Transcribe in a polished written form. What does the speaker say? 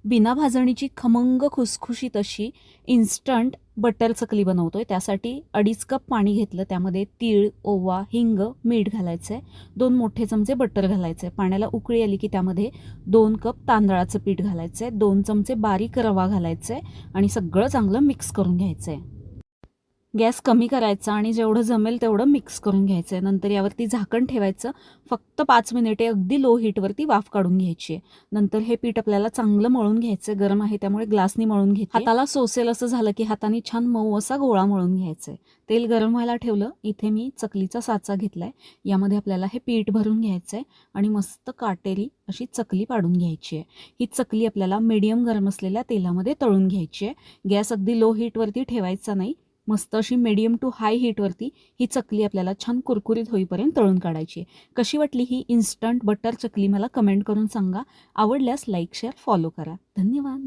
बिना भाजणीची खमंग खुसखुशीत अशी इन्स्टंट बटर चकली बनवतोय. त्यासाठी 2.5 कप पाणी घेतलं, त्यामध्ये तीळ, ओवा, हिंग, मीठ घालायचं आहे. 2 मोठे चमचे बटर घालायचं आहे. पाण्याला उकळी आली की त्यामध्ये 2 कप तांदळाचं पीठ घालायचं आहे, 2 चमचे बारीक रवा घालायचं आहे आणि सगळं चांगलं मिक्स करून घ्यायचं आहे. गॅस कमी करायचा आणि जेवढं जमेल तेवढं मिक्स करून घ्यायचं आहे. नंतर यावरती झाकण ठेवायचं. फक्त 5 मिनिटे अगदी लो हीटवरती वाफ काढून घ्यायची आहे. नंतर हे पीठ आपल्याला चांगलं मळून घ्यायचं आहे. गरम आहे त्यामुळे ग्लासनी मळून घ्यायचं. हाताला सोसेल असं झालं की हाताने छान मऊ असा गोळा मळून घ्यायचा आहे. तेल गरम व्हायला ठेवलं. इथे मी चकलीचा साचा घेतला आहे. यामध्ये आपल्याला हे पीठ भरून घ्यायचं आहे आणि मस्त काटेरी अशी चकली पाडून घ्यायची आहे. ही चकली आपल्याला मीडियम गरम असलेल्या तेलामध्ये तळून घ्यायची आहे. गॅस अगदी लो हीटवरती ठेवायचा नाही. मस्त अशी मीडियम टू हाय हीटवरती ही चकली आपल्याला छान कुरकुरीत होईपर्यंत तळून काढायची आहे. कशी वाटली ही इन्स्टंट बटर चकली मला कमेंट करून सांगा. आवडल्यास लाईक, शेअर, फॉलो करा. धन्यवाद.